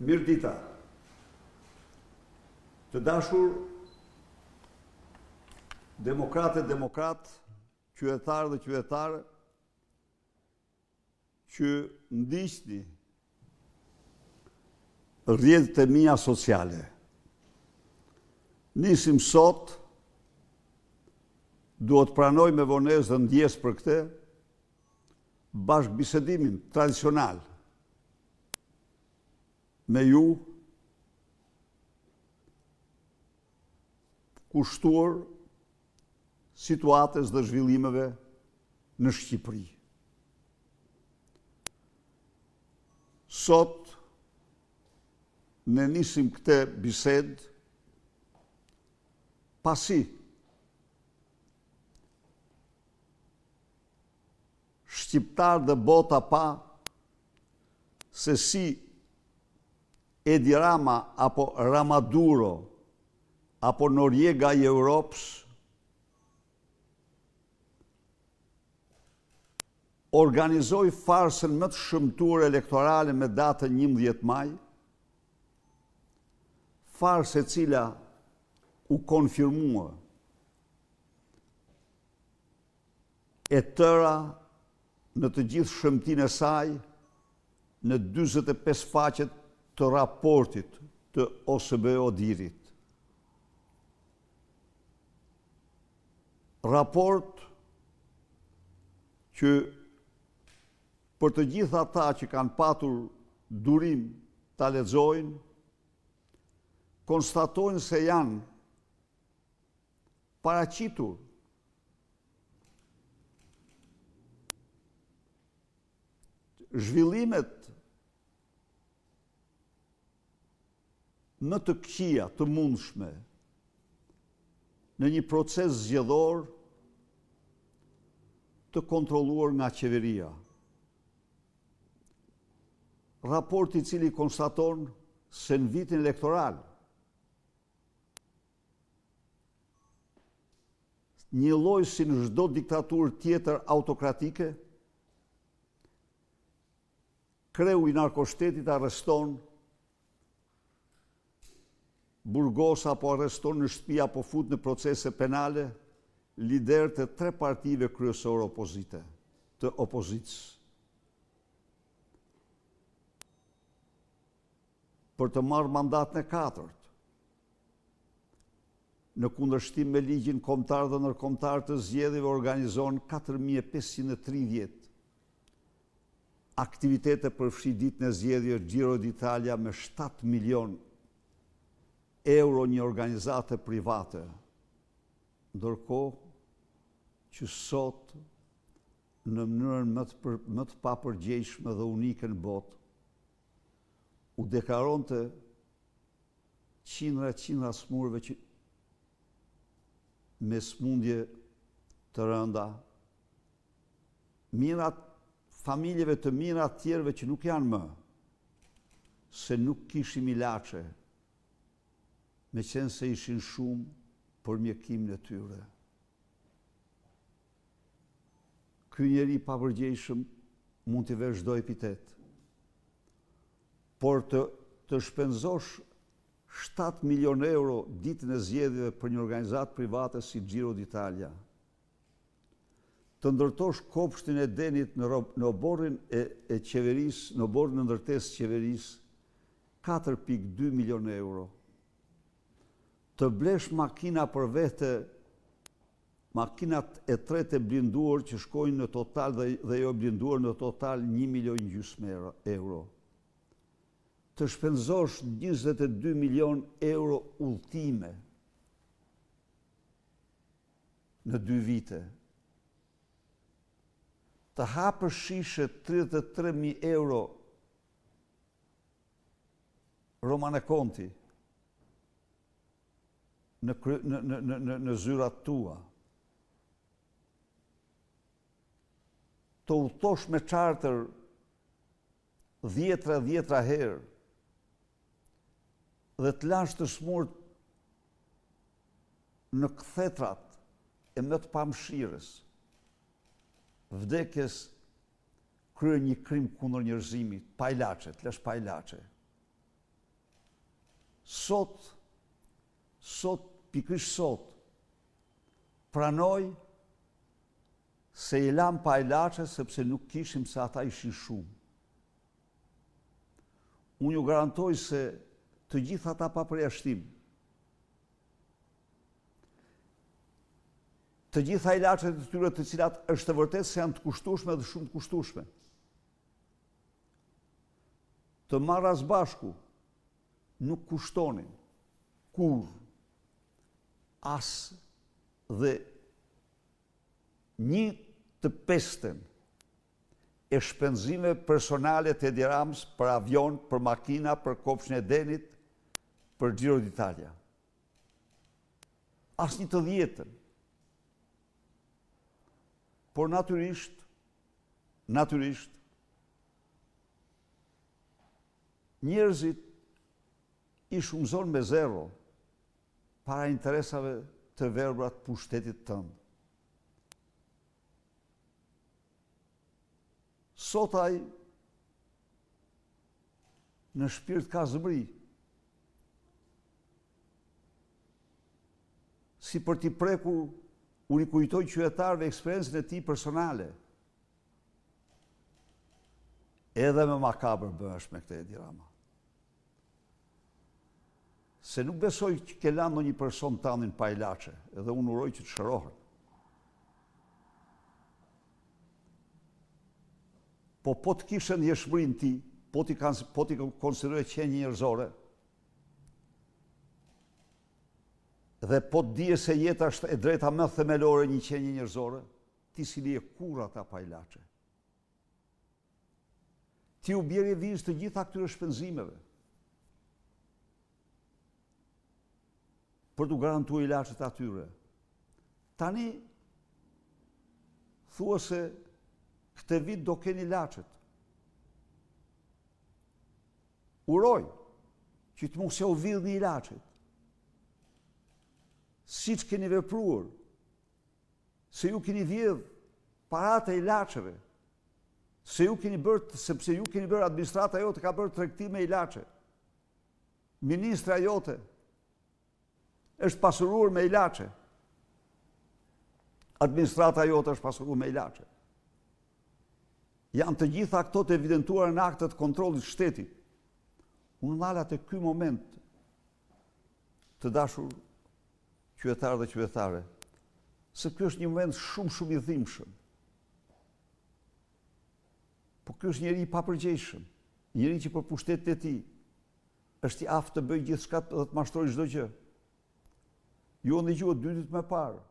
Mirëdita. Të dashur demokratë, qytetarë dhe qytetarë që ndiqni rrjetet e mia sociale. Nisim sot, duhet pranoj me vonesë dhe ndjes për këtë, bashkë bisedimin tradicional me ju, kushtuar situatës dhe zhvillimeve në Shqipëri. Sot ne nisim këtë bisedë pasi shqiptar dhe bota pa se si Edi Rama apo Ramaduro apo Noriega i Europës organizoi farsën më të shëmtuar elektorale me datën 11 maj, farsë e cila u konfirmua e tëra në të gjithë shëmtinë e saj në 45 faqet të raportit të OSBE-ODIHR-it. Raport që për të gjithë ata që kanë patur durim ta lexojnë, konstatojnë se janë paraqitur zhvillimet më të këqija të mundshme në një proces zgjedhor të kontrolluar nga qeveria. Raporti i cili konstaton se në vitin elektoral një lloj si në çdo diktaturë tjetër autokratike, kreu i narkoshtetit arreston burgos apo arreston në shtëpi apo fut në procese penale liderët e 3 partive kryesore të opozitës. Për të marrë mandatën e 4, në kundërshtim me ligjin kombëtar dhe ndërkombëtar të zgjedhjeve organizon 4530 aktivitete përfshi ditën e zgjedhjeve Giro d'Italia me 7 milion euro një organizate private, ndërkohë që sot në mënyrën më të papërgjegjshme dhe unike në botë u deklaronte qindra smurëve që me smundje të rënda, familjeve të mira tjerëve që nuk janë më, se nuk kishim ilaçe, me qenë se ishin shumë për mjekimin e tyre. Ky njeri papërgjegjshëm mund t'i vesh çdo epitet, por të shpenzosh 7 milion euro ditën e zgjedhjeve për një organizatë private si Giro d'Italia, të ndërtosh kopshtin e Denit në oborrin e qeverisë, në oborrin e ndërtesë qeverisë, 4.2 milion euro, të blesh makina për vete, makinat e tretë e blinduar që shkojnë në total dhe jo blinduar në total 1,5 milion euro. Të shpenzosh 22 milion euro udhëtime në 2 vite. Të hapësh shishe 33.000 euro Romane Konti në zyrat tua. Të udhëtosh me charter 10 herë dhe të lash të smurt në kthetrat e më të pamëshirës, vdekjes krye një krim kundër njerëzimit, pa ilaçe, të lash pa ilaçe. sot, pikërisht sot, pranoj se i lam pa ilaçe sepse nuk kishim se ata ishin shumë. Unë ju garantoj se të gjithë ata pa përjashtim, të gjitha ilaçet e tyre të cilat është e vërtetë se janë të kushtueshme dhe shumë të kushtueshme, të marras bashku nuk kushtonin kur as dhe 1/5 e shpenzime personale të Edi Ramës për avion, për makina, për Kopshin e Denit, për Giro d'Italia. As 1/10. Por natyrisht, njerëzit i shumëzon me zero para interesave të verbra të pushtetit tënd. Sot ai në shpirt ka zëbri. Si për t'i prekur, unë i kujtoj qytetarëve eksperiencën e tij personale. Edhe me makabër bëhesh me këtë Edi Rama. Se nuk besoj që ke lanë ndonjë person tanin pa ilaçe, edhe unë uroj që të shërohet. Po të kishe ndjeshmërinë ti, po ti konsideroj qenjë njerëzore, dhe po të dije se jeta është e drejta më themelore një qenjë njerëzore, ti si lije kur ata pa ilaçe. Ti u bjerje vizë të gjitha këtyre shpenzimeve për të garantuar ilaçet atyre. Tani thua se këtë vit do keni ilaçet. Uroj që të mos u vidhni ilaçet. Siç keni vepruar, se ju keni vjedh paratë e ilaçeve, sepse ju keni bërë administrata jote ka bërë tregtim me ilaçe. Ministra jote është pasuruar me ilaçe. Administrata jote është pasuruar me ilaçe. Janë të gjitha këto të evidentuar në aktet kontrollit shtetit. Unë ndala të ky moment të dashur qytetarë dhe qytetare, se ky është një moment shumë i dhimbshëm. Po ky është njeri i papërgjegjshëm, njeri që për pushtetin e tij është i aftë të bëjë gjithçka dhe të mashtrojë çdo gjë. Ju o ndëgjuat 2 ditë më parë,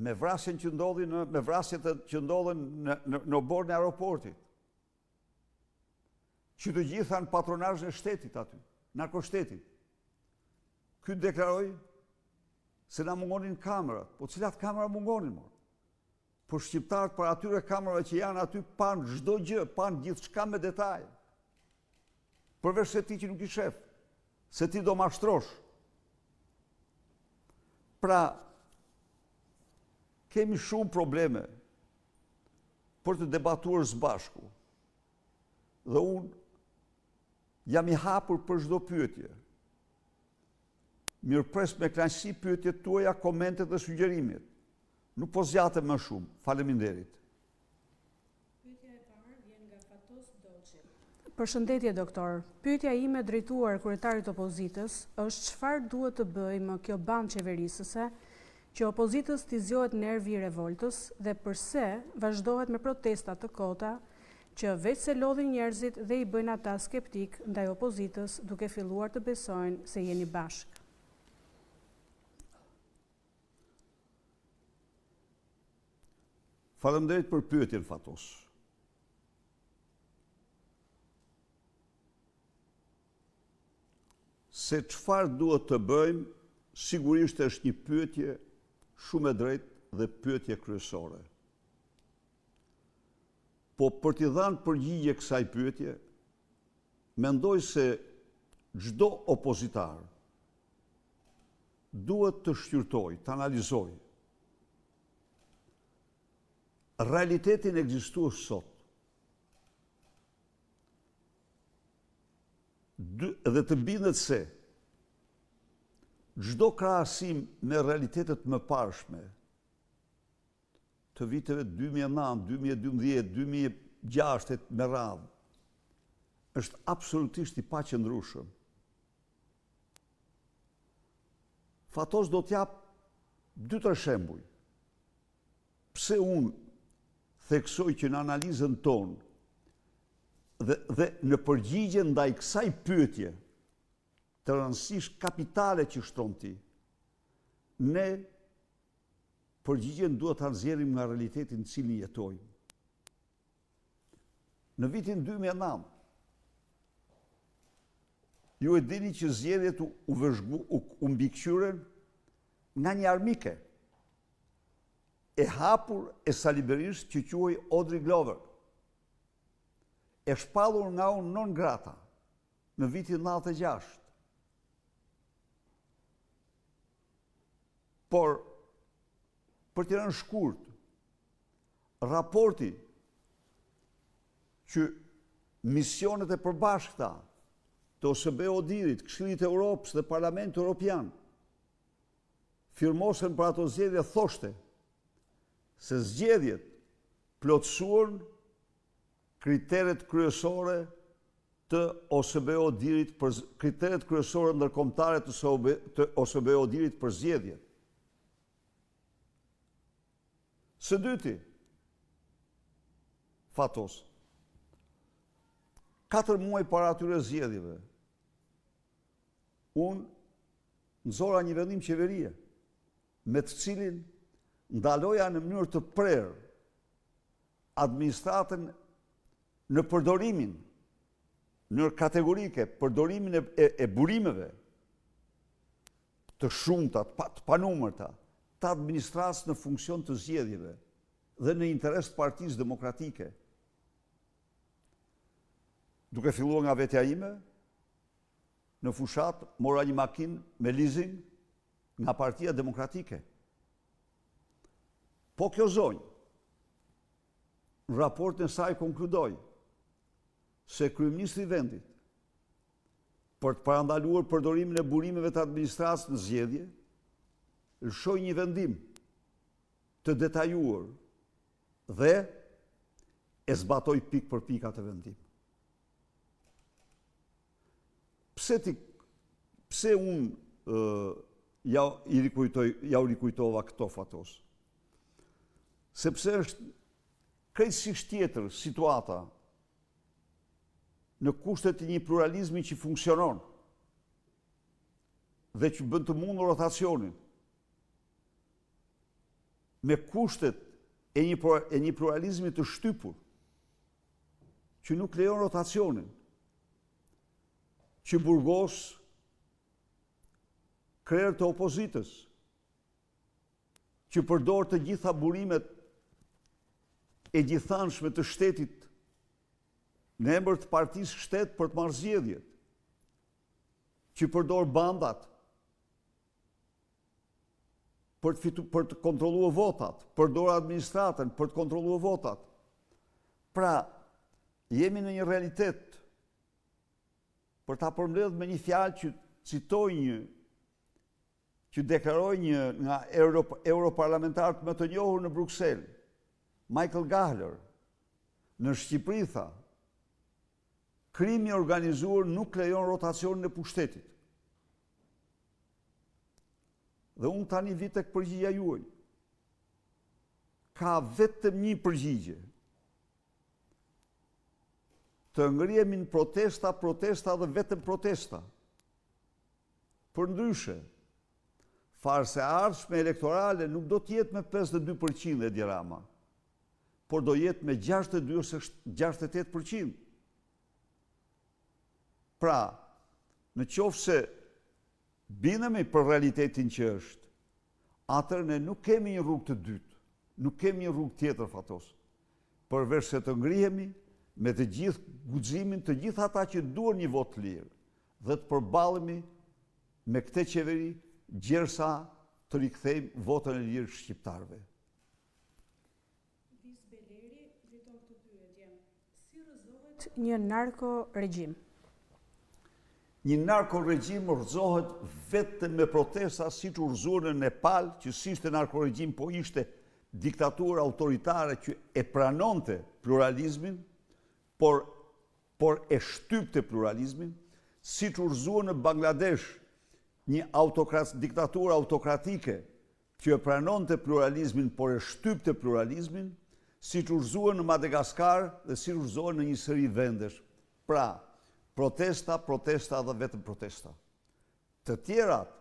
me vrasjen që ndodhin në borën e aeroportit, që të gjitha në patronazhin e shtetit aty, narkoshtetit. Ky deklaroi se na mungonin kamerat, po cilat kamera mungonin mo? Por shqiptarët për atyre kamerave që janë aty pan çdo gjë, pan gjithçka me detaj. Përveç se ti që nuk i shef, se ti do mashtrosh. Pra, kemi shumë probleme për të debatuar së bashku. Dhe unë jam i hapur për çdo pyetje. Mirëpres me kënaqësi pyetjet tuaja, komentet dhe sugjerimet. Nuk po zgjatem më shumë. Faleminderit. Pyetja e parë vjen nga Fatos Dolçi. Përshëndetje doktor. Pyetja ime drejtuar kryetarit opozitës është çfarë duhet të bëjë më kjo bandë qeverisëse që opozitës t'i zgjohet nervi i revoltës dhe përse vazhdohet me protesta të kota që veç se lodhin njerëzit dhe i bëjnë ata skeptik ndaj opozitës duke filluar të besojnë se jeni bashkë. Faleminderit për pyetjen, Fatos. Se çfarë duhet të bëjmë, sigurisht është një pyetje shumë e drejtë dhe pyetje kryesore. Po për t'i dhënë përgjigje kësaj pyetje, mendoj se çdo opozitar duhet të shqyrtojë, të analizojë realitetin ekzistues sot. dhe të bindet se çdo krahasim me realitetet më parshme të viteve 2009, 2012, 2006 me radhë, është absolutisht i paqëndrueshëm. Fatos do t'jap 2-3 shembuj. Pse unë theksoj që në analizën tonë dhe në përgjigje ndaj kësaj pyetje të rëndësisht kapitale që shton ti, ne përgjigjen duhet ta nxjerrim nga realiteti në cilin jetojmë. Në vitin 2009, ju e dini që zgjedhjet u mbikëqyren nga një armike e hapur e saliberisht që quhej Audrey Glover, e shpallur nga unë non grata në vitin 96. Por, për të rënë shkurt, raporti që misionet e përbashkëta të OSBE-ODIHR-it, Këshillit të Europës dhe Parlamentit Evropian firmosen për ato zgjedhje thoshte se zgjedhjet plotësuan kriteret kryesore të OSBE-ODIHR-it, kriteret kryesore ndërkombëtare të OSBE-ODIHR-it për zgjedhjet. Së dyti, Fatos, 4 muaj para atyre zgjedhjeve, unë nxora një vendim qeverie, me të cilin ndaloja në mënyrë të prerë administratën në përdorimin, në kategorike, përdorimin e burimeve të shumta, të panumërta, të administratës në funksion të zgjedhjeve dhe në interes të Partisë Demokratike. Duke filluar nga vetja ime, në fushat mora një makinë me leasing nga Partia Demokratike. Po kjo zonjë, në raportin e saj konkludoi se kryeministri i vendit, për të parandaluar përdorimin e burimeve të administratës në zgjedhje, lëshoi një vendim të detajuar dhe e zbatoi pikë për pikë atë vendim. Pse unë ja u rikujtova këto, Fatos? Sepse është krejtësisht tjetër situata në kushtet e një pluralizmi që funksionon dhe që bën të mundur rotacionin, me kushtet e një pluralizmi të shtypur që nuk lejon rotacionin, që burgos krerë të opozitës, që përdor të gjitha burimet e gjithanshme të shtetit në emër të partisë shtet për të marrë zgjedhjet, që përdor bandat për të kontrolluar votat, përdor administratën për të kontrolluar votat. Pra, jemi në një realitet, për ta përmbledhur me një fjalë që citoj që deklaroi një nga europarlamentarët më të njohur në Bruksel, Michael Gahler, në Shqipëri tha, krimi organizuar nuk lejon rotacionin e pushtetit. Dhe unë tani vi tek përgjigjja juaj. Ka vetëm një përgjigje. Të ngrihemi në protesta dhe vetëm protesta. Përndryshe, farse ardhshme elektorale nuk do të jetë me 52% Edi Rama, por do jetë me 62 ose 68%. Pra, në qoftë se bindemi për realitetin që është, atër ne nuk kemi një rrugë të dytë, nuk kemi një rrugë tjetër, Fatos, përveç se të ngrihemi me të gjithë guximin të gjithë ata që duan një vot të lirë dhe të përballemi me këtë qeveri gjersa të rikthejmë votën e lirë shqiptarëve. Vis Beleri drejton këtë pyetje. Si rrëzohet një narko-regjim? një narkoregjim rrëzohet vetëm me protesta siç u rrëzuar në Nepal, që si ishte narkoregjim, po ishte diktaturë autoritare që e pranonte pluralizmin, por e shtypte pluralizmin, siç u rrëzuar në Bangladesh, një diktaturë autokratike që e pranonte pluralizmin, por e shtypte pluralizmin, siç u rrëzuar në Madagaskar dhe siç u rrëzuar në një sëri vendesh. Pra, protesta dhe vetëm protesta. Të tjerat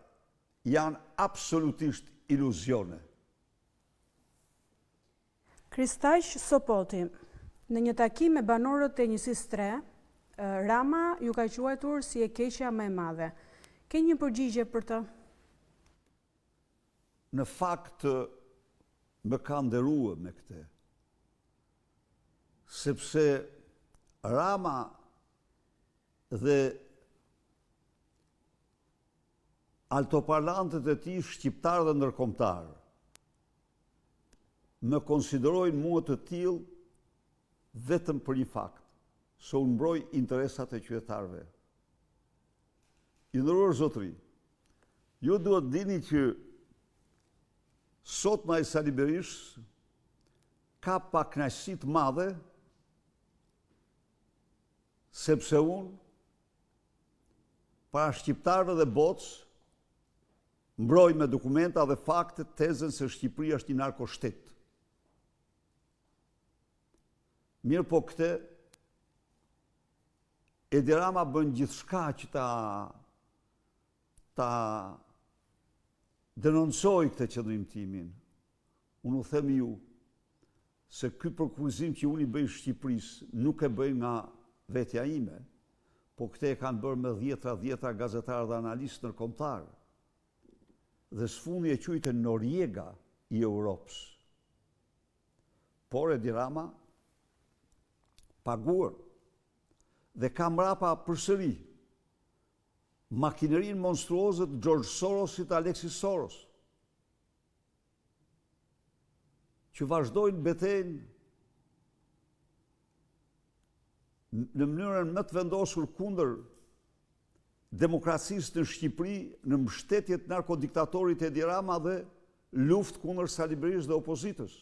janë absolutisht iluzione. Kristaq Sopoti, në një takim me banorët e njësisë 3, Rama ju ka quajtur si e keqja më e madhe. Ke një përgjigje për të? Në fakt, më ka nderuar me këtë. Sepse Rama dhe altoparlantët e tij shqiptar dhe ndërkombëtar më konsiderojnë mua të tillë vetëm për një fakt, se unë mbroj interesat e qytetarëve. I nderuar zotëri, ju duhet dini që sot Maj Sali Berish ka pak kënaqësi të madhe sepse unë para shqiptarëve dhe botës mbroj me dokumenta dhe fakte tezën se Shqipëria është një narkoshtet. Mirë po këtë, Edi Rama bën gjithçka që ta denoncoj këtë qëndrimtimin. Unë u them ju se ky përkufizim që unë i bëj Shqipërisë nuk e bëj nga vetja ime, po këte e kanë bërë me dhjetra gazetarë dhe analistë ndërkombëtar. Dhe sfundi e quajtën Noriega i Europës. Por Edi Rama paguar dhe ka mbrapa përsëri makinerinë monstruoze të George Sorosit, Alexis Soros, që vazhdojnë betejën në mënyrën më të vendosur kundër demokracisë në Shqipëri, në mbështetje të narkodiktatorit Edi Rama dhe luftë kundër Sali Berish dhe opozitës.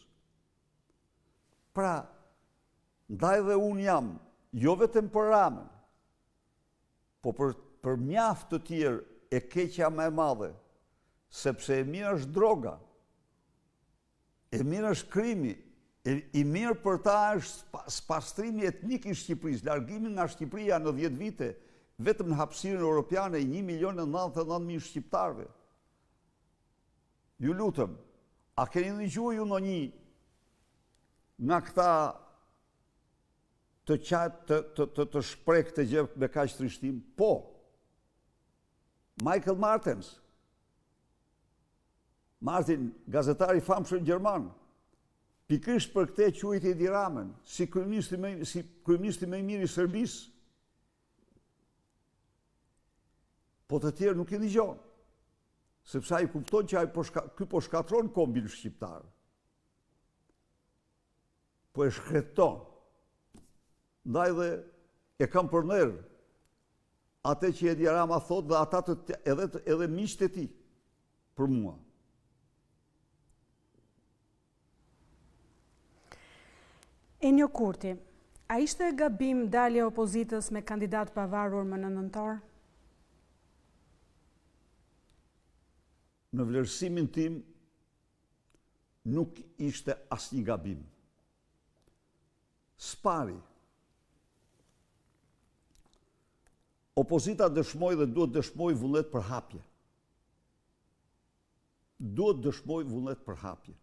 Pra, ndaj dhe unë jam, jo vetëm për Ramën, po për mjaft të tjerë e keqja më e madhe, sepse e mirë është droga, e mirë është krimi, i mirë për ta është spastrimi etnik i Shqipërisë, largimi nga Shqipëria në 10 vite, vetëm në hapësirën europiane i 1.099.000 shqiptarëve. Ju lutëm, a keni dëgjuar ju në një nga këta të shpreh të gjë me kaq trishtim? Po. Michael Martin, gazetari famshëm gjerman, pikërisht për këtë quajti Edi Ramën si kryeministi më i mirë i Serbisë. Po të tjerë nuk i dëgjon, sepse ai kupton që ky po shkatron kombin shqiptar. Po e shkreton. Ndaj dhe e kam për nerë atë që Edi Rama thot dhe ata edhe miqtë e tij për mua. Enjo Kurti, a ishte gabim dalja e opozitës me kandidat pavarur më në nëntor? Në vlerësimin tim nuk ishte asnjë gabim. Spari. Opozita dëshmoi dhe duhet dëshmoj vullnet për hapje. Duhet dëshmoj vullnet për hapje.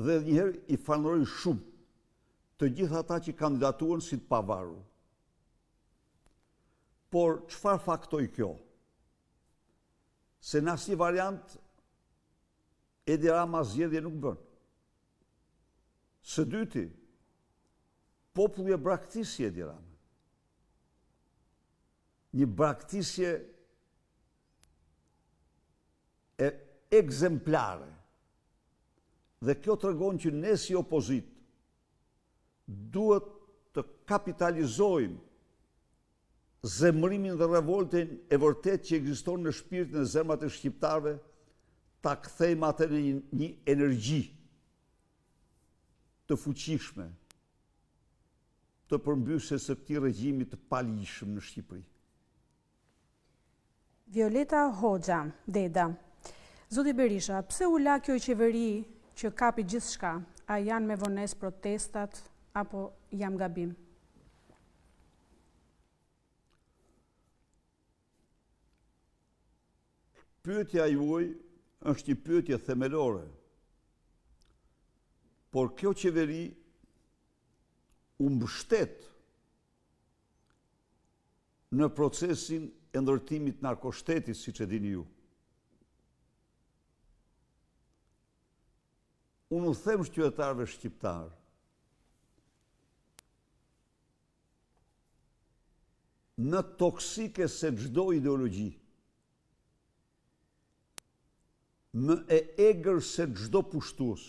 Dhe njëherë i falenderoj shumë të gjithë ata që kandidatuan si të pavarur. Por çfarë faktoi kjo? Se në asnjë variant Edi Rama zgjedhje nuk bën. Së dyti, populli e braktisje Edi Rama. Një braktisje e ekzemplare. Dhe kjo tregon që ne si opozit duhet të kapitalizojmë zemërimin dhe revoltin e vërtet që ekziston në shpirtin e zemrat e shqiptarëve, ta kthejmë atë në një energji të fuqishme, të përmbysur së këtij regjimi të palishëm në Shqipëri. Violeta Hoxha, Deda. Zoti Berisha, pse u la kjo qeveri që kapi gjithçka? A janë me vonesë protestat apo jam gabim? Pyetja juaj është një pyetje themelore. Por kjo qeveri u mbështet në procesin e ndërtimit të narkoshtetit, siç e dini ju. Unë u them qytetarëve shqiptar, në toksike se çdo ideologji, më e egër se çdo pushtues,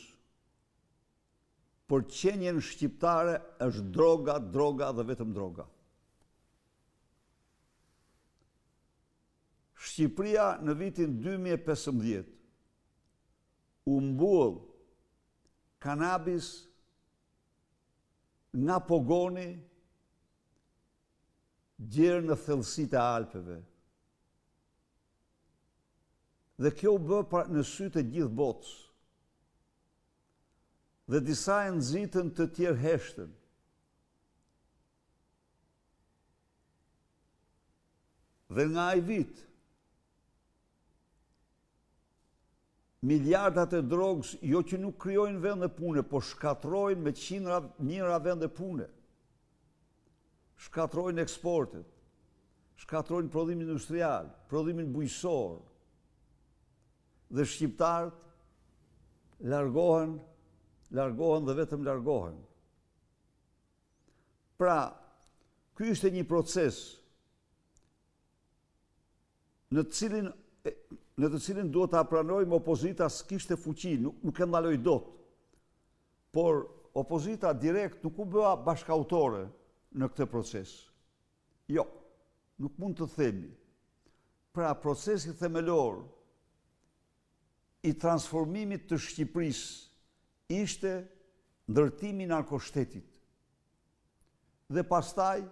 por qenjen shqiptare është droga, droga dhe vetëm droga. Shqipëria në vitin 2015 u mbull kanabis nga pogoni djerë në thellësitë e Alpeve. Dhe kjo u bë në sytë e gjithë botës. Dhe disa e nxitën, të tjerë heshtën. Dhe nga ai vit, miliardat e drogës jo që nuk krijojnë vende pune, po shkatrojnë me qindra mijëra vende pune. Shkatrojnë eksportet, shkatrojnë prodhimin industrial, prodhimin bujqësor. Dhe shqiptarët largohen dhe vetëm largohen. Pra, ky ishte një proces në të cilin duhet ta pranojmë, opozita s'kishte fuqi, nuk e ndaloi dot. Por opozita direkt nuk u bëa bashkëautore në këtë proces. Jo, nuk mund të themi. Pra, procesi themelor i transformimit të Shqipërisë ishte ndërtimi i narkoshtetit. Dhe pastaj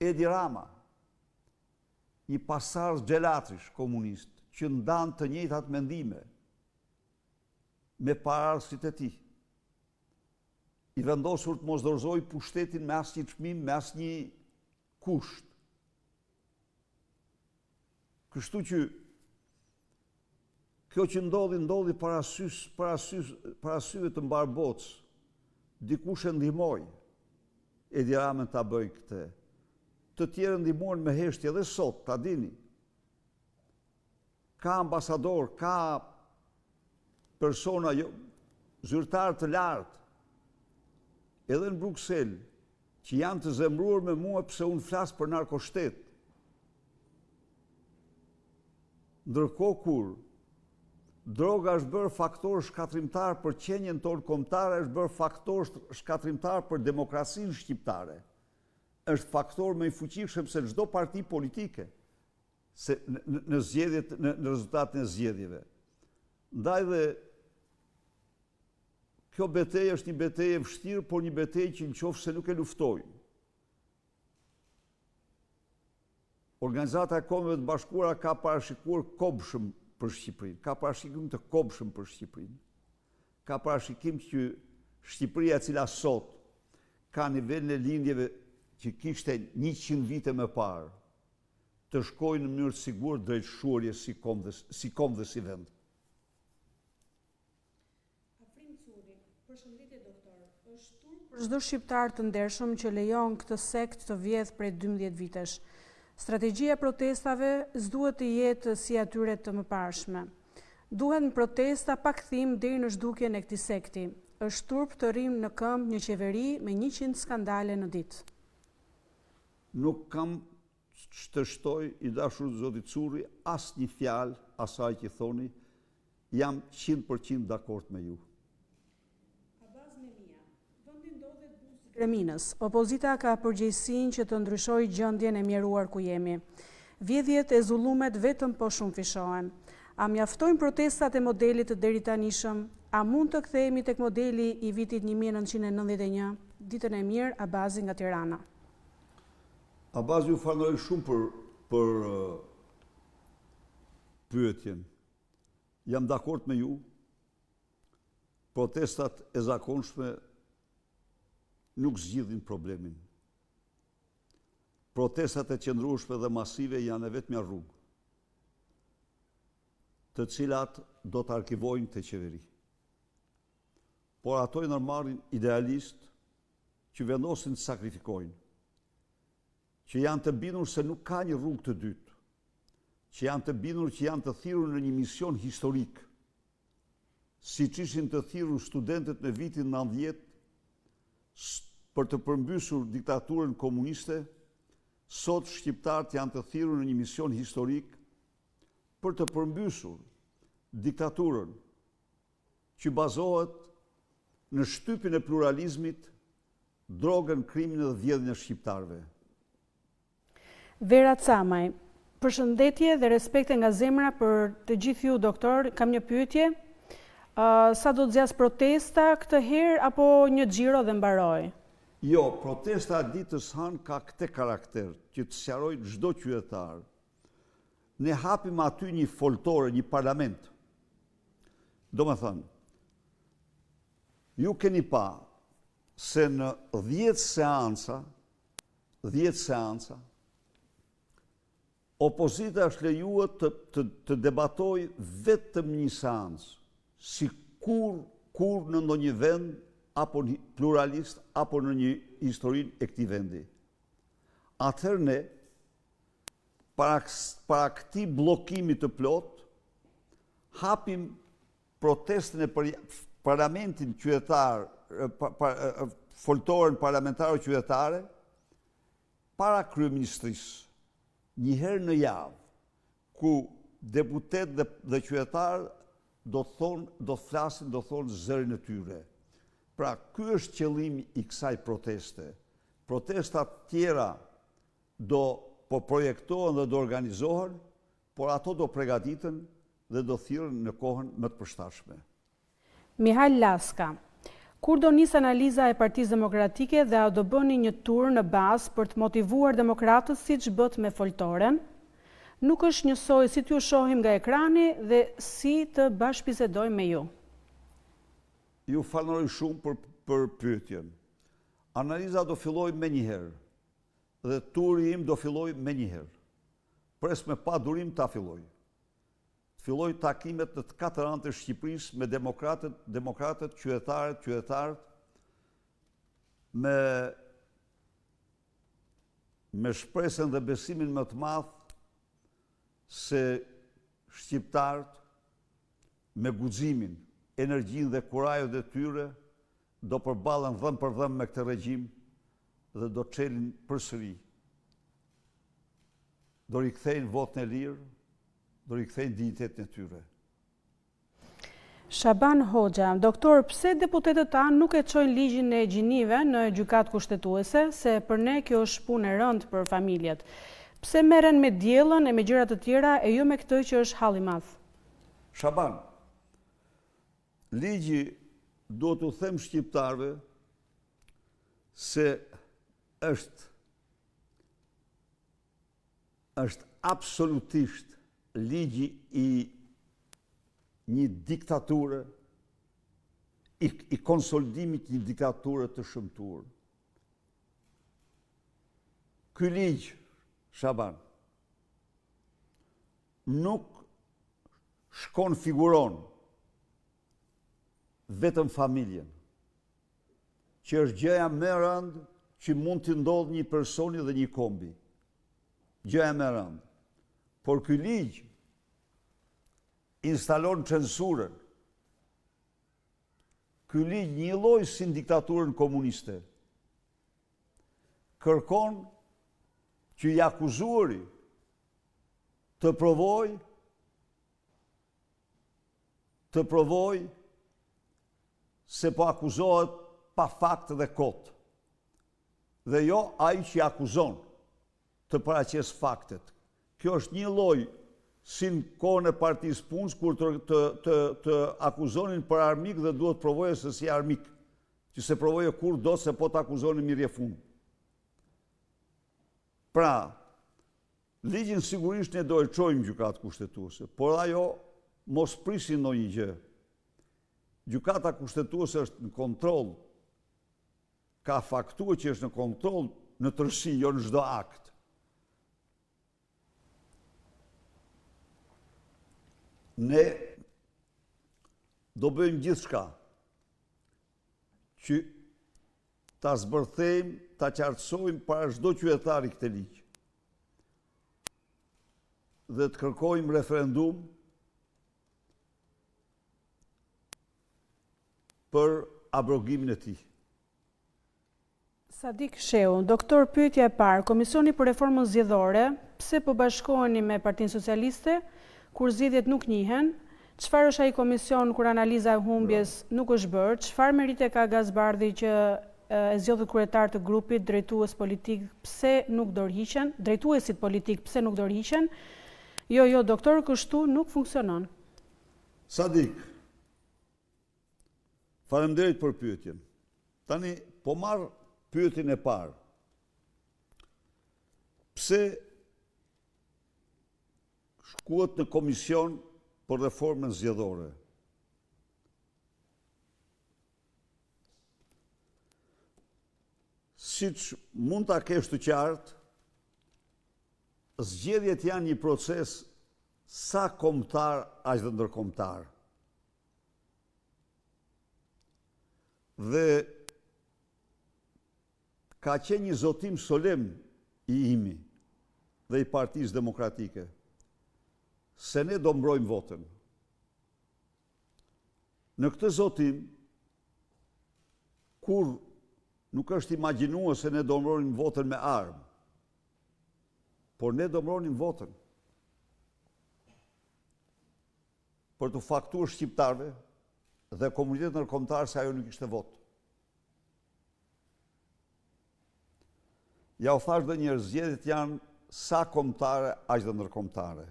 Edi Rama, një pasardhës xhelatrish komunist, që ndan të njëjtat mendime me paraardhësit e tij, i vendosur të mos dorëzojë pushtetin me asnjë çmim, me asnjë kusht. Kështu që kjo që ndodhi para syve të mbar botës, dikush e ndihmoi Edi Ramën ta bëjë këtë. Të tjerë ndihmojnë me heshtje edhe sot, ta dini. Ka ambasador, ka persona zyrtar të lartë, edhe në Bruksel, që janë të zemruar me mua pse unë flas për narkoshtet. Ndërkohë kur droga është bërë faktor shkatrimtar për qenjen tonë kombëtare, është bërë faktor shkatrimtar për demokracinë shqiptare. Është faktor më i fuqishëm se çdo parti politike në zgjedhjet, në rezultatin e zgjedhjeve. Ndaj dhe kjo betejë është një betejë e vështirë, por një betejë që nëse nuk e luftojnë, Organizata e Kombeve të Bashkuara ka parashikuar kobshëm për Shqipërinë, ka parashikim të kobshëm për Shqipërinë. Ka parashikim që Shqipëria e cila sot ka nivelin e lindjeve që kishte 100 vite më parë, të shkojnë në mënyrë të sigurt drejt shuarjes si kom dhe si vend. Afrim Curi, përshëndetje doktor. Është turp për çdo shqiptar të ndershëm që lejon këtë sekt të vjedh prej 12 vitesh. Strategjia e protestave s'duhet të jetë si atyre të mëparshme. Duhen protesta pa kthim deri në zhdukjen e këtij sekti. Është turp të rrim në këmbë një qeveri me 100 skandale në ditë. Nuk kam të shtoj, i dashur zoti Curi, asnjë fjalë asaj që thoni, jam 100% dakord me ju. Abaz Memia, vend Kreminës, opozita ka përgjegjësinë që të ndryshojë gjendjen e mjeruar ku jemi. Vjedhjet e zullumet vetëm po shumë fishohen. A mjaftojnë protestat e modelit të deri tanishëm? A mund të kthehemi tek modeli i vitit 1991? Ditën e mirë, Abazi nga Tirana. Abazi, ju falenderoj shumë për pyetjen. Jam dakord me ju. Protestat e zakonshme nuk zgjidhin problemin. Protestat e qëndrueshme dhe masive janë e vetmja rrugë, të cilat do të arkivojnë të qeveri. Por ato i nërmarin idealist që vendosin të sakrifikojnë, që janë të bindur se nuk ka një rrugë të dytë, që janë të bindur që janë të thirrur në një mision historik, siç ishin të thirrur studentët në vitin 90 për të përmbysur diktaturën komuniste. Sot shqiptarët janë të thirrur në një mision historik për të përmbysur diktaturën që bazohet në shtypin e pluralizmit, drogën, krimin dhe vjedhjen e shqiptarëve. Vera Camaj, përshëndetje dhe respekte nga zemra për të gjithë ju, doktor. Kam një pyetje. Sa do të zjas protesta këtë herë apo një xhiro dhe mbaroj? Jo, protesta e ditës hanë ka këtë karakter që të sqaroj çdo qytetar. Ne hapim aty një foltore, një parlament. Do me thënë, ju keni pa se në 10 seanca, opozita është lejuar të debatoj vetëm një seancë, si kur në ndonjë vend apo një pluralist apo në një historinë e këtij vendi. Atëherë ne para këtij bllokimi të plot hapim protestën e parlamentin qytetar, foltoren parlamentare qytetare para kryeministrisë, një herë në javë, ku deputet dhe qytetar do flasin, do thonë zërin e tyre. Pra, ky është qëllimi i kësaj proteste. Protestat tjera do po projektohen dhe do organizohen, por ato do pregaditen dhe do thirren në kohën më të përshtatshme. Mihal Laska, kur do nis analiza e Partisë Demokratike dhe a do bëni një tur në bazë për të motivuar demokratët siç bët me foltoren? Nuk është njësoj si t'ju shohim nga ekrani dhe si të bashkëbisedojmë me ju. Ju falenderoj shumë për pyetjen. Analiza do filloj me njëherë dhe turi im do filloj me njëherë. Pres me pa durim ta filloj. Filloj takimet në të 4 anët e Shqipërisë me demokratët, qytetarët, me shpresën dhe besimin më të madh se shqiptarët me guximin, energjinë dhe kurajën e tyre do përballen dhëm për dhëm me këtë regjim dhe do çelin përsëri. Do rikthejnë votën e lirë, do rikthejnë dinjitetin e tyre. Shaban Hoxha, doktor, pse deputetët tanë nuk e çojnë ligjin e gjinive në gjykatë kushtetuese, se për ne kjo është punë e rëndë për familjet. Pse merren me diellën e me gjëra të tjera e jo me këtë që është halli i madh? Shaban, ligji do t'u them shqiptarëve se është absolutisht ligji i një diktature, i konsolidimit një diktature të shëmtuar. Ky ligj, Shaban, nuk figuron vetëm familjen, që është gjëja më e rëndë që mund të ndodhë një personi dhe një kombi. Gjëja më e rëndë. Por ky ligj instalon censurën. Ky ligj një lloj si në diktaturën komuniste. Kërkon që i akuzuari të provoj se po akuzohet pa fakt dhe kot. dhe jo ai që akuzon të paraqes faktet. Kjo është një lloj si në kohën e Partisë Punës kur të akuzonin për armik dhe duhet provoje se si armik, që se provoje kur do se po të akuzonin mirë fund. Pra, ligjin sigurisht ne do e çojmë gjykatë kushtetuese, por ajo mos prisin ndonjë gjë. Gjykata kushtetuese është në kontroll, ka faktuar që është në kontroll në tërësi, jo në çdo akt. Ne do bëjmë gjithçka që ta zbërthejmë, ta qartësojmë para çdo qytetari këtë ligj. Dhe të kërkojmë referendum për abrogimin e tij. Sadik Sheu, doktor, pyetja e parë, Komisioni për Reformën Zgjedhore, pse po bashkoheni me Partinë Socialiste kur zgjedhjet nuk njihen? Çfarë është ai komision kur analiza e humbjes nuk është bërë? Çfarë merite ka Gazbardhi që e zgjodhët kryetar të grupit, drejtues politik, pse nuk dorëhiqen? Drejtuesit politik pse nuk dorëhiqen? Jo, doktor, kështu nuk funksionon. Sadik, faleminderit për pyetjen. Tani, po marr pyetjen e parë. Pse shkuat në komision për reformën zgjedhore? Siç mund ta kesh të qartë, zgjedhjet janë një proces sa kombëtar aq dhe ndërkombëtar. Dhe ka qenë një zotim solemn i imi dhe i Partisë Demokratike se ne do mbrojmë votën. Në këtë zotim, kur nuk është imagjinuar se ne do mbrojmë votën me armë, por ne do mbrojmë votën për të faktuar shqiptarëve dhe komunitetin ndërkombëtar se ajo nuk ishte votë. Ja u thash dhe njerëz, zgjedhjet janë sa kombëtare aq dhe ndërkombëtare.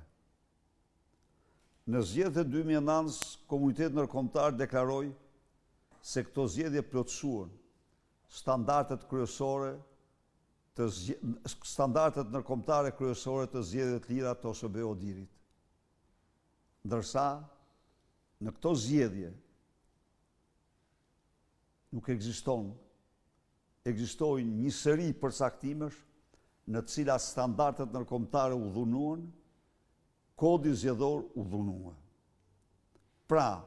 Në zgjedhjet e 2009, komuniteti ndërkombëtar deklaroi se këto zgjedhje plotësuan standardet kryesore standardet ndërkombëtare kryesore të zgjedhjeve të lira të OSBE Odirit. Ndërsa në këto zgjedhje nuk ekzistojnë një seri përcaktimesh në të cilat standardet ndërkombëtare u dhunuan, kodi zgjedhor u dhunua. Pra,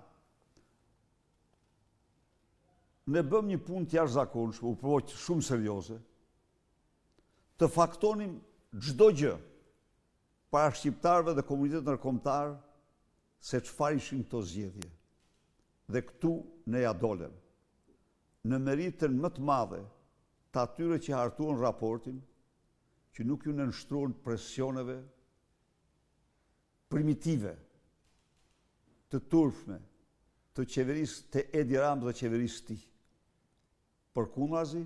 ne bëm një punë të jashtëzakonshme, u provoj shumë serioze, të faktonim çdo gjë para shqiptarëve dhe komunitetit ndërkombëtar se çfarë ishin këto zgjedhje. Dhe këtu ne ja dolem në meritën më të madhe të atyre që hartuan raportin, që nuk ju nënshtruan presioneve primitive, të turpshme, të qeverisë të Edi Rama dhe qeverisë tij. Përkundrazi,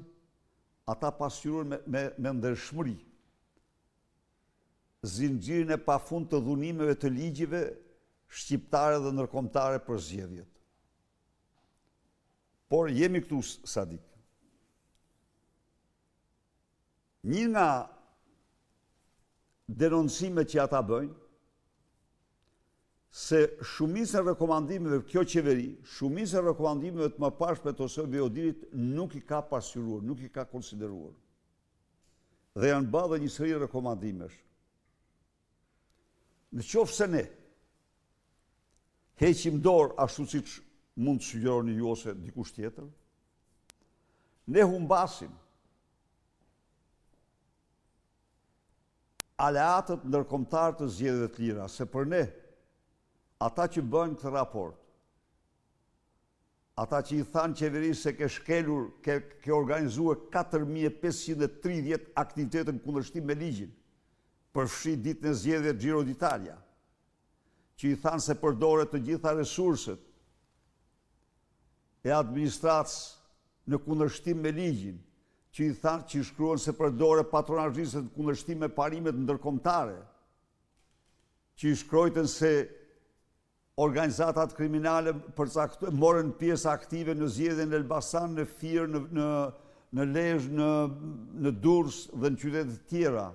ata pasqyruan me ndershmëri zinxhirin e pafund të dhunimeve të ligjeve shqiptare dhe ndërkombëtare për zgjedhjet. Por jemi këtu, Sadik. Një nga denoncimet që ata bëjnë, se shumica e rekomandimeve kjo qeveri, shumica e rekomandimeve të mëparshme të OSBE Odirit nuk i ka pasqyruar, nuk i ka konsideruar. Dhe janë bërë dhe një seri rekomandimesh. Në qoftë se ne heqim dorë ashtu siç mund të sugjeroni ju ose dikush tjetër, ne humbasim aleatët ndërkombëtar të zgjedhjeve të lira, se për ne ata që bëjnë këtë raport, ata që i thanë qeverisë se ke shkelur, ke organizuar 4530 aktivitete në kundërshtim me ligjin, përfshi ditën e zgjedhjeve Giro d'Italia, që i thanë se përdore të gjitha resurset e administratës në kundërshtim me ligjin, që që i thanë që i shkruan se përdore patronazhistë të kundërshtim me parimet ndërkombëtare, që i shkrojtën se organizatat kriminale morën pjesë aktive në zgjedhjen në Elbasan, në Fier, në Lezhë, në Durrës dhe në qytete të tjera.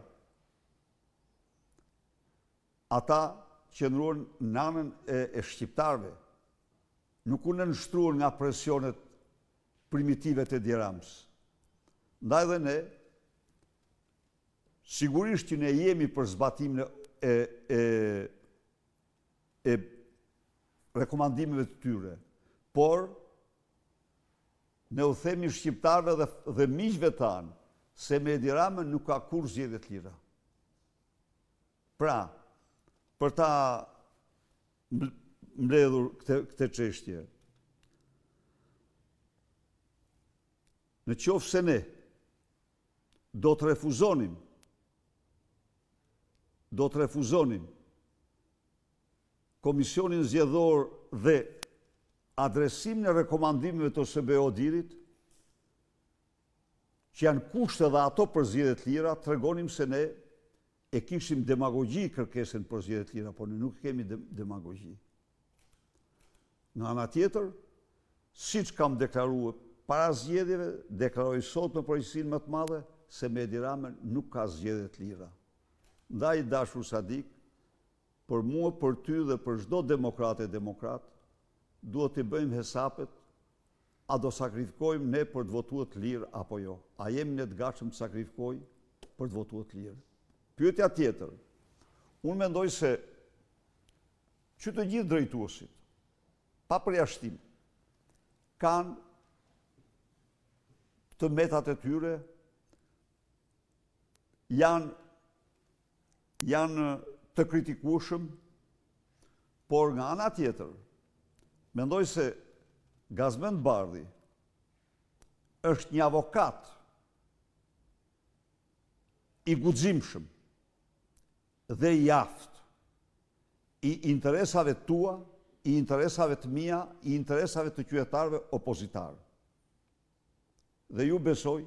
Ata qëndruan në anën e shqiptarëve, nuk u nënshtruan nga presionet primitive të Edi Ramës. Ndaj dhe ne, sigurisht që ne jemi për zbatimin e rekomandimeve të tyre, por ne u themi shqiptarëve dhe miqve tanë se me Edi Ramën nuk ka kur zgjedhje të lira. Pra, për ta mbledhur këtë çështje, në qoftë se ne do të refuzonim Komisionin Zgjedhor dhe adresimin e rekomandimeve të OSBE-ODIHR-it, që janë kushte dhe ato për zgjedhje të lira, tregonim se ne e kishim demagogji kërkesën për zgjedhje të lira, por ne nuk kemi demagogji. Nga ana tjetër, siç kam deklaruar para zgjedhjeve, deklaroj sot me përgjegjësinë më të madhe se me Edi Ramën nuk ka zgjedhje të lira. Ndaj dashur Sadik, për mua, për ty dhe për çdo demokrat, duhet të bëjmë hesapet, a do sakrifikojmë ne për të votuar të lirë apo jo? A jemi ne të gatshëm të sakrifikojmë për të votuar të lirë? Pyetja tjetër, unë mendoj se që të gjithë drejtuesit, pa përjashtim, kanë të metat e tyre, janë të kritikueshëm, por nga ana tjetër, mendoj se Gazmend Bardhi është një avokat i guximshëm dhe i aftë i interesave tua, i interesave të mia, i interesave të qytetarëve opozitarë. Dhe ju besoj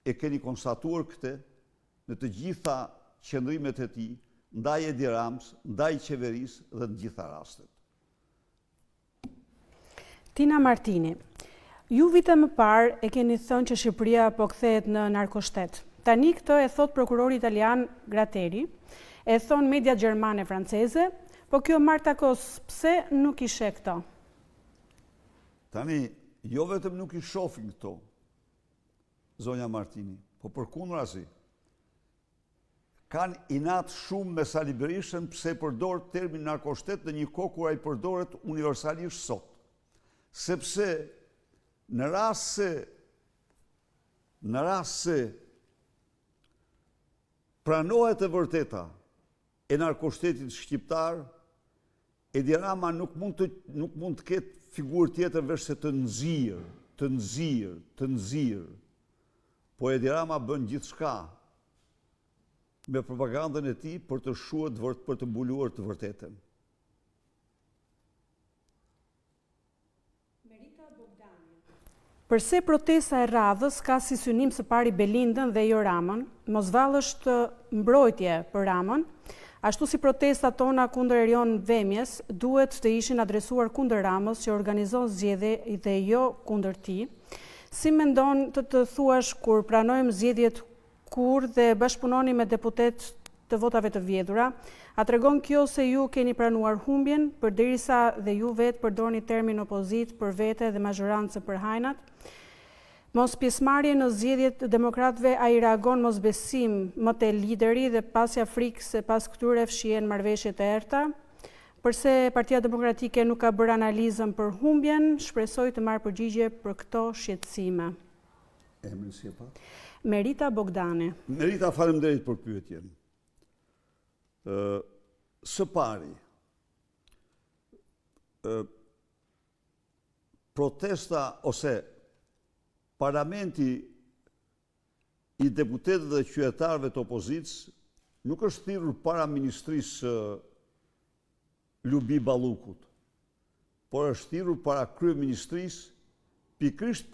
e keni konstatuar këtë në të gjitha qëndrimet e tij ndaj Edi Ramës, ndaj qeverisë dhe në gjitha rastet. Tina Martini, ju vite më parë e keni thënë që Shqipëria po kthehet në narkoshtet. Tani këtë e thot prokurori italian Gratteri, e thon media gjermane franceze, po kjo Martakos pse nuk i sheh këto? Tani, jo vetëm nuk i shohin këto, zonja Martini, po përkundrazi, kanë inat shumë me Sali Berishën pse përdor termin narkoshtet në një kohë kur ai përdoret universalisht sot. Sepse në rast se pranohet e vërteta e narkoshtetit shqiptar, Edi Rama nuk mund të ketë figurë tjetër veç se të nxirr. Po Edi Rama bën gjithçka me propagandën e tij për të shuar për të mbuluar të vërtetën. Përse protesta e radhës ka si synim së pari Belindën dhe jo Ramën, mosvallësh të mbrojtje për Ramën, ashtu si protestat tona kundër Erion Vemjes duhet të ishin adresuar kundër Ramës që organizon zgjedhje dhe jo kundër tij. Si mendon të thuash kur pranojmë zgjedhjet kur dhe bashkëpunoni me deputet të votave të vjedhura, a tregon kjo se ju keni pranuar humbjen, përderisa dhe ju vetë përdorni termin opozit për vete dhe mazhorancë për hajnat? Mos pjesëmarrje në zgjedhjet demokratëve, a i reagon mos besim më te lideri dhe pasja frikë se pas këtyre fshihen marrëveshjet e errta? Përse Partia Demokratike nuk ka bërë analizën për humbjen, shpresoj të marrë përgjigje për këto shqetësime. Emrin si e pa? Merita Bogdani. Merita, faleminderit për pyetjen. Së pari, protesta ose parlamenti i deputetëve dhe qytetarëve të opozicës nuk është thirrur para ministrisë Lubi Ballukut, por është thirrur para kryeministrisë pikërisht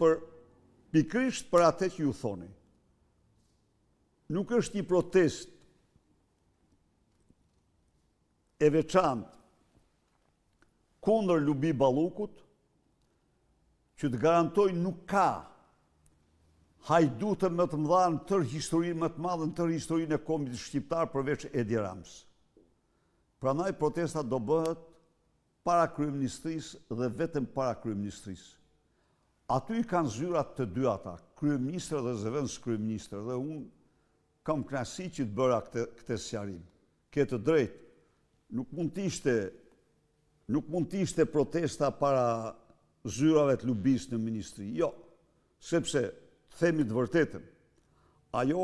për atë që ju thoni. nuk është një protest e veçantë kundër Lubi Ballukut, që të garantoj nuk ka hajdutën më të mëdha në tërë historinë më të madhe në tërë historinë e kombit shqiptar përveç Edi Ramës. Prandaj protesta do bëhet para kryeministrisë dhe vetëm para kryeministrisë. Aty kanë zyrat të dy ata, kryeministër dhe zëvendës kryeministër, dhe unë kam kënaqësi që të bëra këtë sqarim. Ke të drejtë, nuk mund të ishte protesta para zyrave të Lubis në ministri. Jo, sepse themi të vërtetën, ajo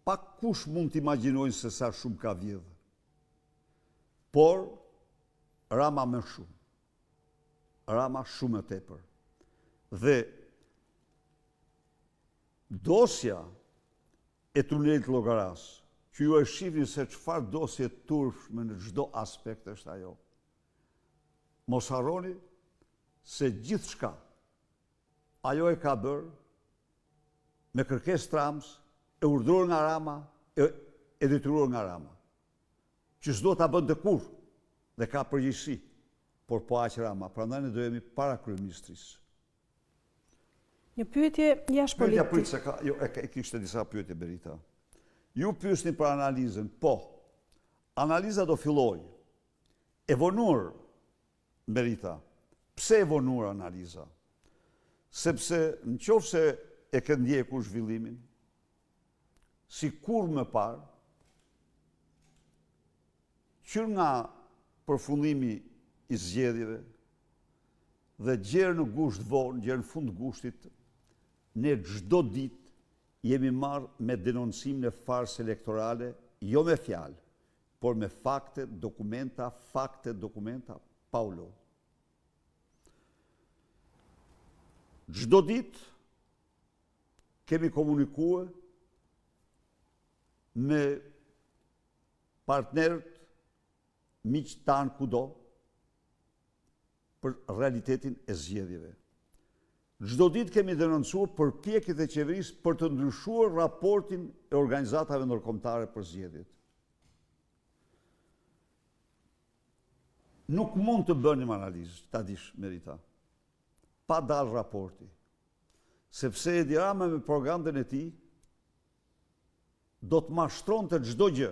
pak kush mund të imagjinojnë se sa shumë ka vjedhë. Por Rama më shumë. Rama shumë e tepër. Dhe dosja e tunelit Llogaras, që ju e shihni se çfarë dosje turpshme në çdo aspekt është ajo. Mos harroni se gjithçka ajo e ka bërë me kërkesë trams, e urdhëruar nga Rama, e detyruar nga Rama. Që s'do ta bënte kurrë dhe ka përgjegjësi, por po aq Rama, prandaj ne do jemi para kryeministrisë. Një pyetje jashtëpolitike. Pyetja se ka, jo, e kishte disa pyetje Berita. Ju pyesni për analizën, po. Analiza do fillojë. E vonuar Berita. Pse e vonuar analiza? Sepse nëse e ke ndjekur zhvillimin, si kur më parë, që nga përfundimi i zgjedhjeve dhe gjerë në gusht vonë, gjerë në fund gushtit, ne çdo ditë jemi marrë me denoncimin e farsë elektorale, jo me fjalë, por me fakte, dokumenta, pa u lodhur. Çdo ditë kemi komunikuar me partnerët, miqtë tanë kudo, për realitetin e zgjedhjeve. Çdo ditë kemi denoncuar përpjekjet e qeverisë për të ndryshuar raportin e organizatave ndërkombëtare për zgjedhjet. Nuk mund të bënim analizë, ta dish Merita, pa dalë raporti. Sepse Edi Rama me propagandan e tij do të mashtronte çdo gjë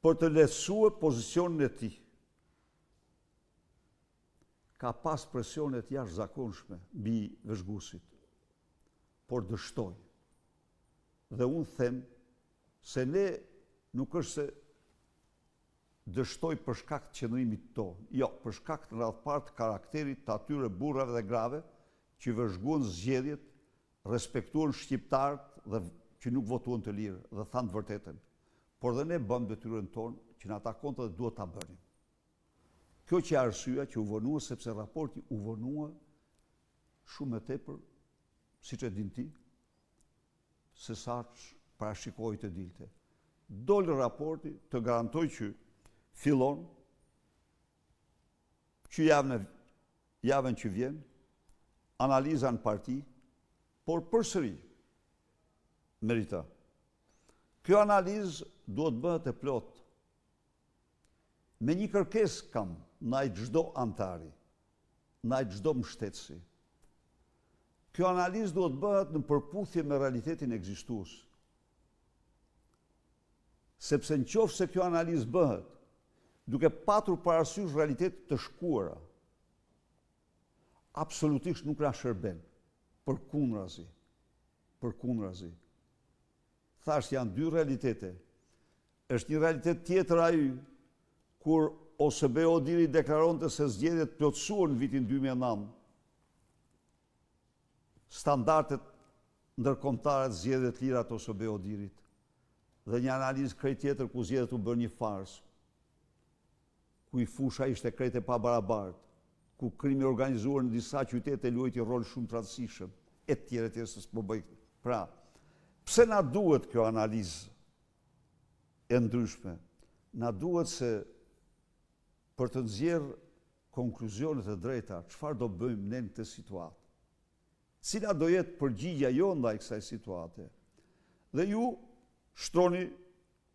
për të lehtësuar pozicionin e tij. Ka pas presionet jashtëzakonshme mbi Vëzhgusit, por dështoi. Dhe unë them se ne nuk është se dështoi për shkak të qëndrimit tonë, jo, për shkak të radhparë të karakterit të atyre burrave dhe grave që vëzhguan zgjedhjet, respektuan shqiptarët dhe që nuk votuan të lirë dhe thanë të vërtetën. Por dhe ne bëm detyrën tonë që na takonte dhe duhet ta bënim. Kjo që arsyeja që u vonua, sepse raporti u vonua shumë e tepër, siç e din ti, se sa parashikoi të dilte. Doli raporti, të garantoj që fillon që javën që vjen, analiza në parti, por përsëri, Merita, kjo analizë duhet bëhet e plot. Me një kërkesë kam ndaj çdo antari, ndaj çdo mbështetësi. Kjo analizë duhet bëhet në përputhje me realitetin ekzistues. Sepse nëse kjo analizë bëhet duke patur parasysh realitetet të shkuara, absolutisht nuk na shërben, përkundrazi. Thash janë dy realitete. Është një realitet tjetër ai kur OSB Odiri deklaronte se zgjedhjet plotësuan në vitin 2009. Standardet ndërkombëtare të zgjedhjeve të lira të OSB Odirit. Dhe një analizë krejt tjetër ku zgjedhjet u bën një farsë. Ku i fusha ishte krejt e pabarabartë, ku krimi organizuar në disa qytete luajti rol shumë të rëndësishëm, e tjerë se s'po bëj. Pra, pse na duhet kjo analizë e ndryshme? Na duhet se për të nxjerrë konkluzionet e drejta, çfarë do bëjmë ne në këtë situatë? cila do jetë përgjigja jo ndaj kësaj situate. Dhe ju shtroni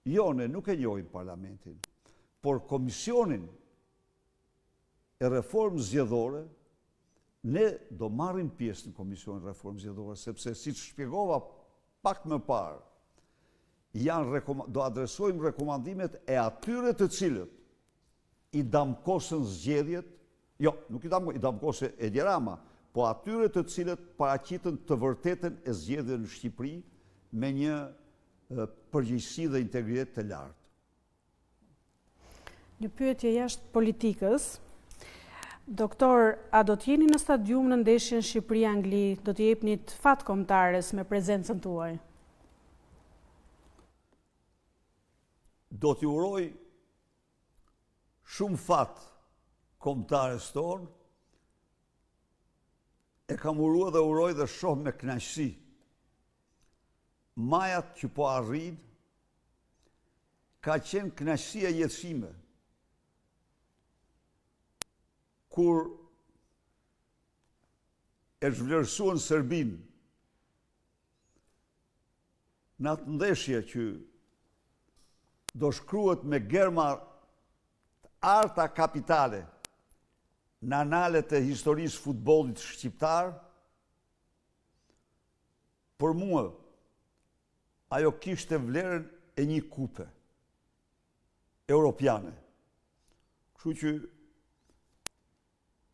jone, nuk e njohin parlamentin, por komisionin e reformës zgjedhore, ne do marrim pjesë në komisionin e reformës zgjedhore, sepse si që shpjegova pak më parë, do adresojmë rekomandimet e atyre të cilët i damkosën zgjedhjet, jo, nuk i damkosën Edi Rama, po atyre të cilët paraqitën të vërtetën e zgjedhjeve në Shqipëri me një përgjegjësi dhe integritet të lartë. Një pyetje jashtë politikës. Doktor, a do të jeni në stadium në ndeshjen Shqipëri-Angli, do të jepni të fat kombëtares me prezencën tuaj? Do t'ju uroj shumë fat kombëtares tonë, e kam urua dhe uroj dhe shoh me kënaqësi majat që po arrin, ka qenë kënaqësia jetësime. Kur e zhvlerësuan Serbinë në atë ndeshje që do shkruhet me germa arta kapitale në analet e historisë futbollit shqiptar, për mua ajo kishte vlerën e një kupe europiane. Kështu që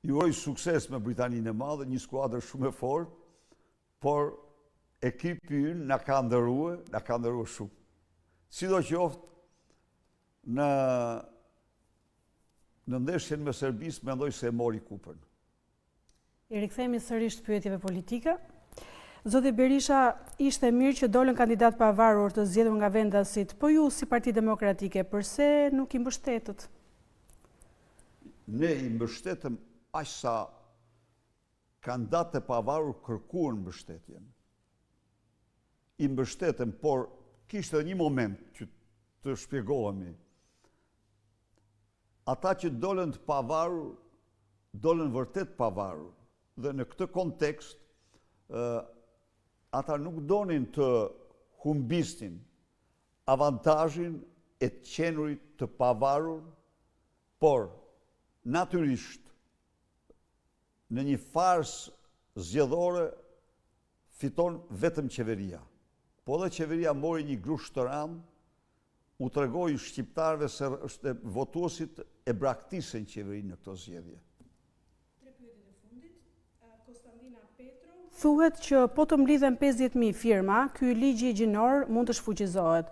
ju uroj sukses me Britaninë e Madhe, një skuadër shumë e fortë, por ekipi ynë na ka ndërruar shumë. Sidoqoftë në ndeshjen me Serbisë mendoj se e mori kupën. I rikthehemi sërish pyetjeve politike. Zoti Berisha, ishte mirë që dolën kandidat pavarur të zgjedhur nga vendasit, po ju si Parti Demokratike, përse nuk i mbështetët? Ne i mbështetëm aq sa kandidatë e pavarur kërkuan mbështetjen. I mbështetëm, por kishte një moment që të shpjegohemi. Ata që dolën të pavarur, dolën vërtet pavarur. Dhe në këtë kontekst, ata nuk donin të humbistin avantazhin e të qenurit të pavarur, por natyrisht në një farsë zgjedhore fiton vetëm qeveria. Po dhe qeveria mori një grusht të randë, u tregoi shqiptarëve se votuesit e braktisën qeverinë në këto zgjedhje. Thuhet që po të mblidhen 50.000 firma, ky ligj gjinor mund të shfuqizohet.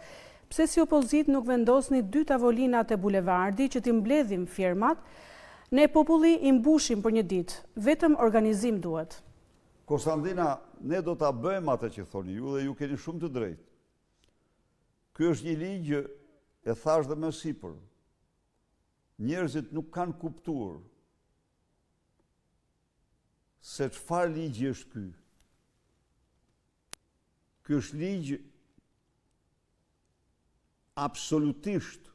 Pse si opozitë nuk vendosni 2 tavolinat e bulevardi që t'i mbledhim firmat? Ne populli i mbushim për një ditë, vetëm organizim duhet. Konstantina, ne do ta bëjmë atë që thoni ju dhe ju keni shumë të drejtë. Ky është një ligj, e thash dhe më sipër. Njerëzit nuk kanë kuptuar se çfarë ligji është ky. Ky është ligj absolutisht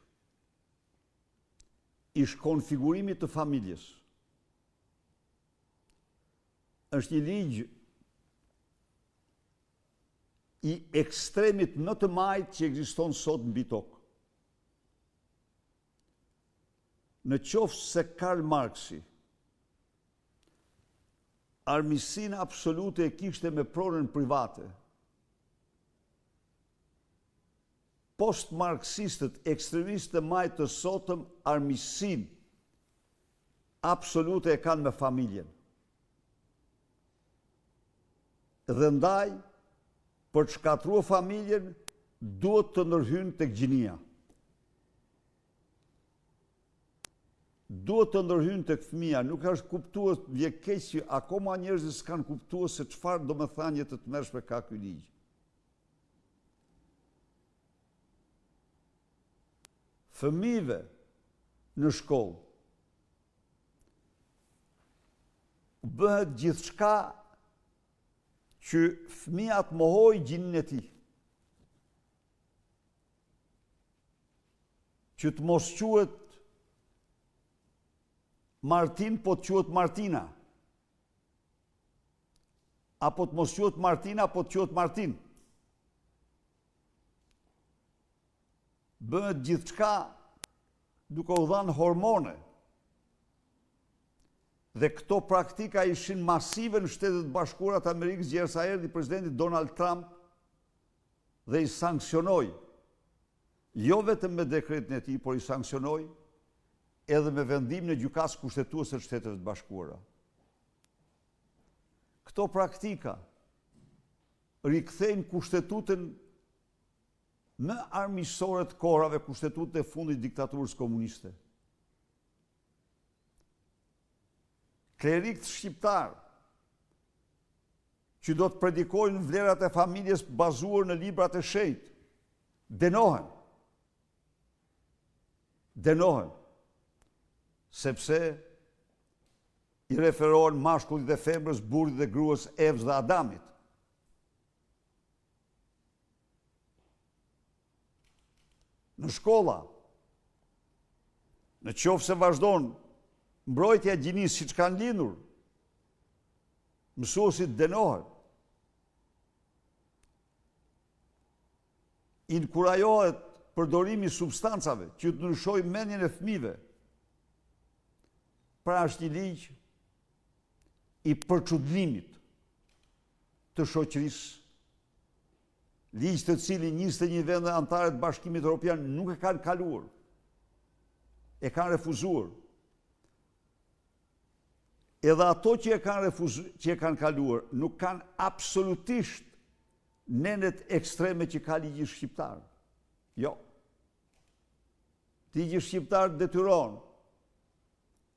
ish konfigurimit të familjes. Është një ligj i ekstremit më të majtë që ekziston sot mbi tokë. Në qoftë se Karl Marxi armiqsinë absolute e kishte me pronën private, post-marxistët, ekstremistë të majtë të sotëm, armiqsinë absolute e kanë me familjen. Dhe ndaj, për të shkatruar familjen, duhet të ndërhyjnë tek gjinia. Duhet të ndërhyjnë tek fëmia, nuk është kuptuar, vje keq që akoma njerëzit s'kan kuptuar se çfarë domethënie të tmerrshme ka ky ligj. Fëmijëve në shkollë bëhet gjithçka që fëmia të mohojë gjinin e tij. Që të mos quhet Martin, po të quhet Martina. apo të mos quhet Martin, apo të quhet Martin. Bëhet gjithçka duke u dhënë hormone. Dhe këto praktika ishin masive në Shtetet Bashkuara të Amerikës derisa erdhi presidenti Donald Trump dhe i sankcionoi, jo vetëm me dekretin e tij, por i sankcionoi edhe me vendimin e gjykatës kushtetuese të Shteteve të Bashkuara. Këto praktika rikthejnë kushtetutën më armiqësore të kohërave, kushtetutën e fundit diktaturës komuniste. Klerikët shqiptar që do të predikojnë vlerat e familjes bazuar në librat e shenjtë, dënohen, sepse i referohen mashkullit dhe femrës, burrit dhe gruas, Evës dhe Adamit. Në shkolla, në qoftë se vazhdon mbrojtja e gjinisë siç kanë lindur, mësuesit dënohen. Inkurajohet përdorimi i substancave që të ndryshojnë mendjen e fëmijëve. Pra është një ligj i përçudlimit të shoqërisë, ligj të cilin 21 vende anëtare të Bashkimit Evropian nuk e kanë kaluar, e kanë refuzuar. Edhe ato që e kanë kaluar nuk kanë absolutisht nenet ekstreme që ka ligji shqiptar. Jo. Ligji shqiptar detyron,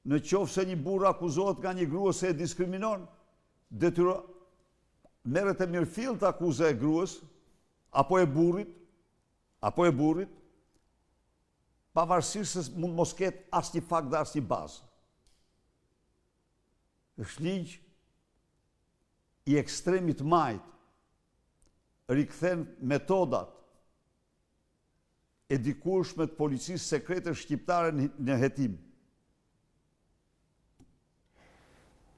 në qoftë se një burr akuzohet nga një grua se e diskriminon, detyron, merret e mirëfill të akuzë e gruas apo e burrit, pavarësisht se mund mos ketë asnjë fakt dhe asnjë bazë. Është ligj i ekstremit majt, rikthen metodat e dikurshme të policisë sekrete shqiptare në hetim.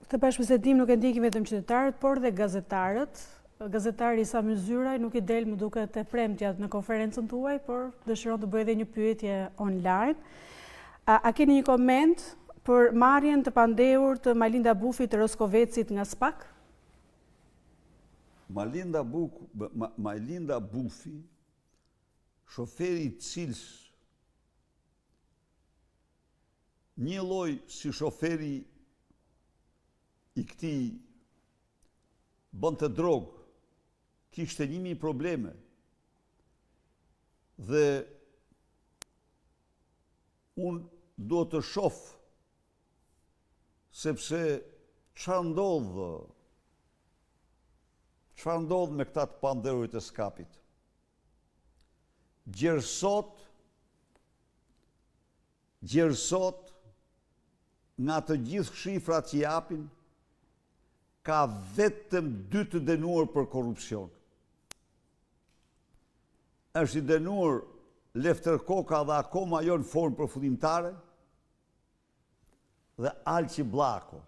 Këtë bashkëbisedim nuk e ndjekin vetëm qytetarët, por dhe gazetarët. Gazetari Isa Myzyraj nuk i del më duket e premtja në konferencën tuaj, por dëshiron të bëjë edhe një pyetje online. A keni një koment për marrjen të pandehur të Majlinda Bufi të Roskovecit nga SPAK? Majlinda Bufi, shoferi i cilës një lloj si shoferi i këtij bënte drogë, kishte 1000 probleme dhe unë do të shoh sepse çfarë ndodh me këta të pandehurit e skapit. Gjersot nga të gjithë shifrat që japin, ka vetëm 2 të dënuar për korrupsion. Është i dënuar Lefter Koka dhe akoma jo në formë përfundimtare, dhe Alqi Bllako.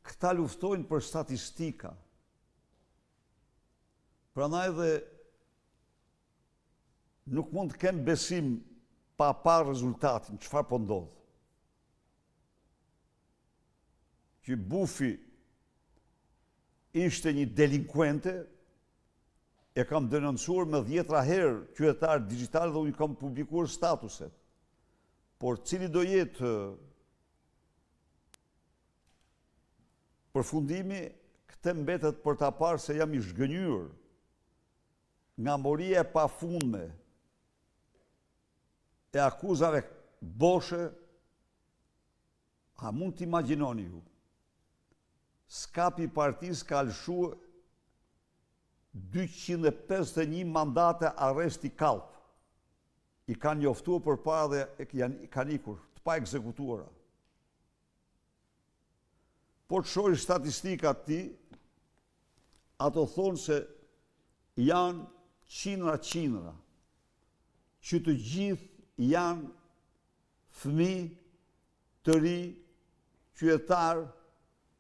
Këta luftojnë për statistika. Prandaj dhe nuk mund të kemë besim pa parë rezultatin, çfarë po ndodh. Që Bufi ishte një delinkuente, e kam denoncuar me 10 herë qytetar digital dhe unë kam publikuar statuset. Por cili do jetë përfundimi, këtë mbetet për ta parë se jam i zhgënjur nga moria e pafundme e akuzave boshe. A mund të imagjinoni ju? Skapi i partisë ka lëshuar 251 mandate arresti kallp. I kanë njoftuar përpara dhe kanë ikur, të pa ekzekutuara. Po të shohësh statistikat ti, ato thonë se janë qindra, që të gjithë janë fëmijë të ri, qytetar,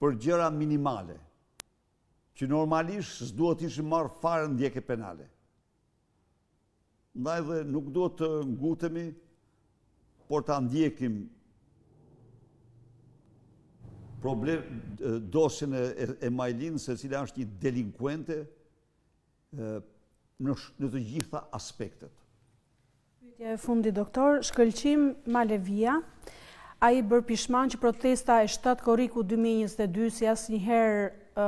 për gjëra minimale, që normalisht s'duhet ishim marrë fare ndjekje penale. Ndaj dhe nuk duhet të ngutemi, por ta ndjekim dosjen e Majlin, se cila është një delinkuente në të gjitha aspektet. Pyetja e fundit, doktor, Shkëlqim Malevia, ai bërë pishman që protesta e 7 korriku 2022 si asnjëherë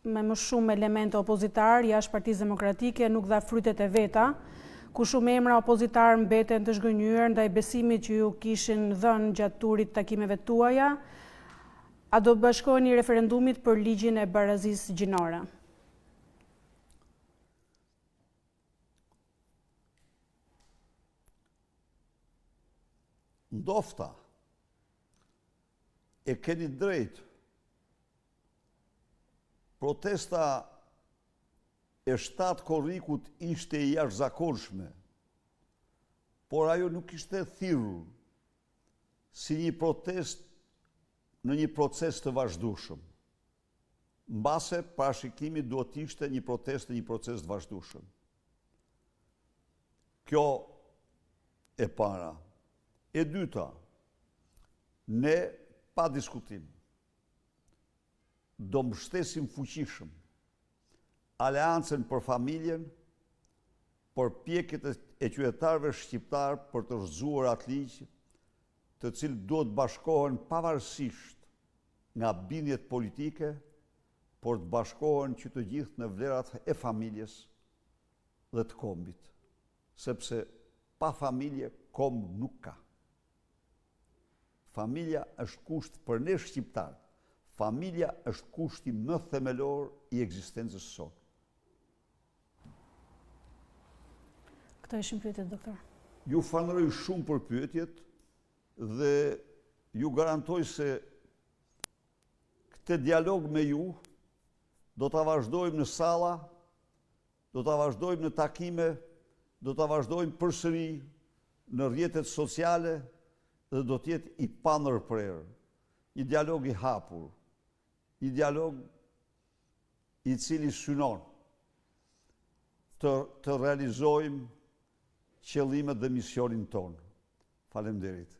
me më shumë elemente opozitar jashtë Partisë Demokratike nuk dha frytet e veta, ku shumë emra opozitar mbeten të zhgënjur ndaj besimit që ju kishin dhënë gjatë turit takimeve tuaja. A do bashkoheni referendumit për ligjin e barazisë gjinore? Ndofta e keni drejt. Protesta e 7 korrikut ishte e jashtëzakonshme, por ajo nuk ishte thirrur si një protestë në një proces të vazhdueshëm. Mbase parashikimi duhet të ishte një protestë, një proces të vazhdueshëm. Kjo e para. E dyta, ne pa diskutim do mbështesim fuqishëm Aleancën për Familjen, për pjekjet e qytetarëve shqiptar për të rrëzuar atë ligj, të cilët duhet bashkohen pavarësisht nga bindjet politike, por të bashkohen që të gjithë në vlerat e familjes dhe të kombit, sepse pa familje komb nuk ka. Familja është kusht për ne shqiptar. Familja është kushti më themelor i ekzistencës sonë. Këto ishin pyetjet, doktor. Ju falenderoj shumë për pyetjet dhe ju garantoj se këtë dialog me ju do ta vazhdojmë në salla, do ta vazhdojmë në takime, do ta vazhdojmë përsëri në rrjetet sociale dhe do të jetë i panërprerë, një dialog i hapur, një dialog i cili synon të realizojmë qëllimet dhe misionin tonë. Faleminderit.